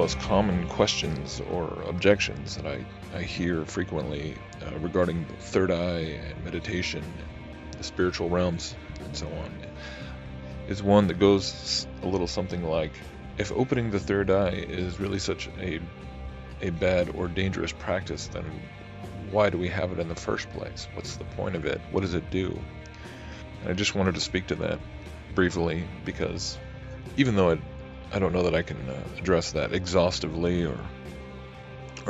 most common questions or objections that I hear frequently regarding the third eye and meditation, the spiritual realms, and so on, is one that goes a little something like, if opening the third eye is really such a bad or dangerous practice, then why do we have it in the first place? What's the point of it? What does it do? And I just wanted to speak to that briefly because even though I don't know that I can address that exhaustively or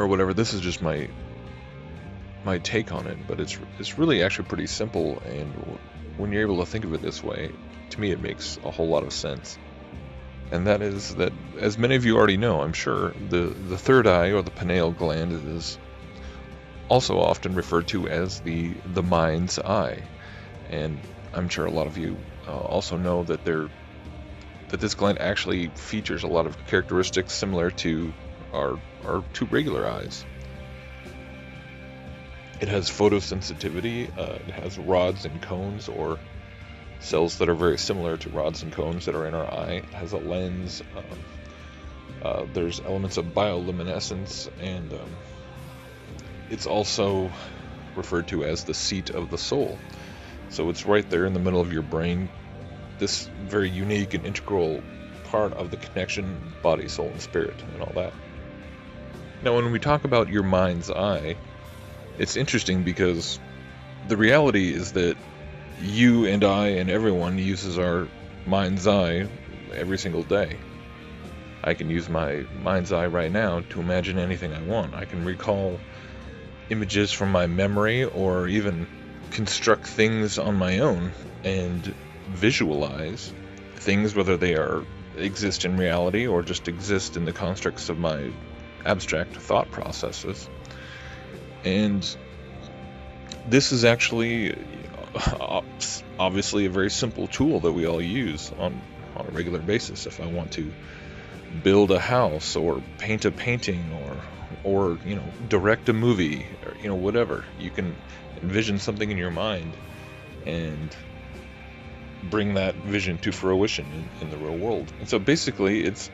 whatever, this is just my take on it, but it's really actually pretty simple, and when you're able to think of it this way, to me it makes a whole lot of sense. And that is that, as many of you already know, I'm sure, the third eye, or the pineal gland, is also often referred to as the mind's eye. And I'm sure a lot of you also know that this gland actually features a lot of characteristics similar to our two regular eyes. It has photosensitivity, it has rods and cones, or cells that are very similar to rods and cones that are in our eye. It has a lens. There's elements of bioluminescence, and it's also referred to as the seat of the soul. So it's right there in the middle of your brain, this very unique and integral part of the connection, body, soul, and spirit, and all that. Now, when we talk about your mind's eye, it's interesting because the reality is that you and I and everyone uses our mind's eye every single day. I can use my mind's eye right now to imagine anything I want. I can recall images from my memory, or even construct things on my own and visualize things, whether they exist in reality or just exist in the constructs of my abstract thought processes. And this is actually obviously a very simple tool that we all use on a regular basis. If I want to build a house, or paint a painting, or direct a movie, or whatever, you can envision something in your mind and bring that vision to fruition in the real world. And so basically it's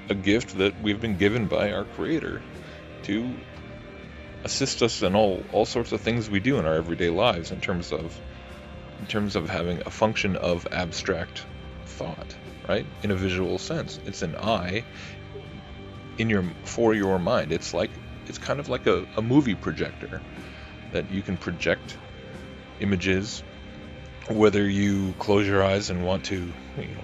a gift that we've been given by our Creator to assist us in all sorts of things we do in our everyday lives, in terms of having a function of abstract thought, right? In a visual sense, it's an eye for your mind. It's kind of like a movie projector that you can project images, whether you close your eyes and want to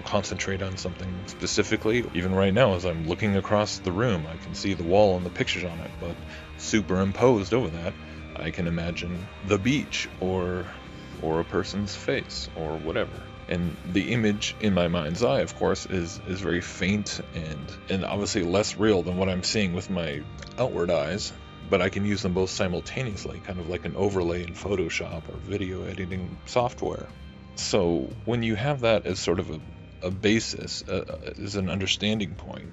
concentrate on something specifically. Even right now, as I'm looking across the room, I can see the wall and the pictures on it, but superimposed over that, I can imagine the beach, or a person's face, or whatever. And the image in my mind's eye, of course, is very faint and obviously less real than what I'm seeing with my outward eyes, but I can use them both simultaneously, kind of like an overlay in Photoshop or video editing software. So when you have that as sort of a basis, as an understanding point,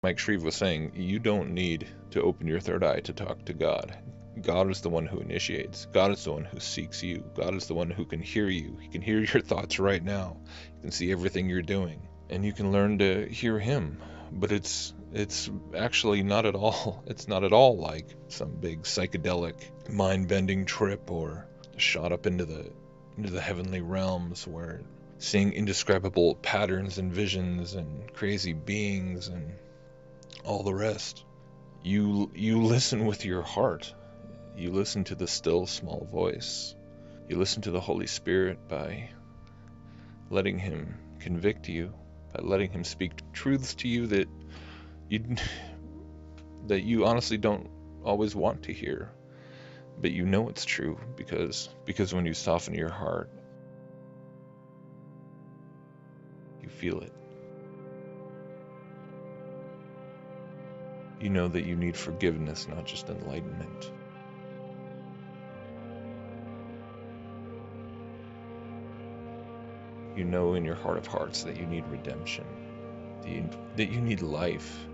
Mike Shreve was saying, you don't need to open your third eye to talk to God. God is the one who initiates. God is the one who seeks you. God is the one who can hear you. He can hear your thoughts right now. He can see everything you're doing. And you can learn to hear him. But it's actually not at all. It's not at all like some big psychedelic mind-bending trip or shot up into the heavenly realms where seeing indescribable patterns and visions and crazy beings and all the rest. You listen with your heart. You listen to the still small voice. You listen to the Holy Spirit by letting him convict you, by letting him speak truths to you that you honestly don't always want to hear, but you know it's true because when you soften your heart, you feel it. You know that you need forgiveness, not just enlightenment. You know in your heart of hearts that you need redemption, that you need life.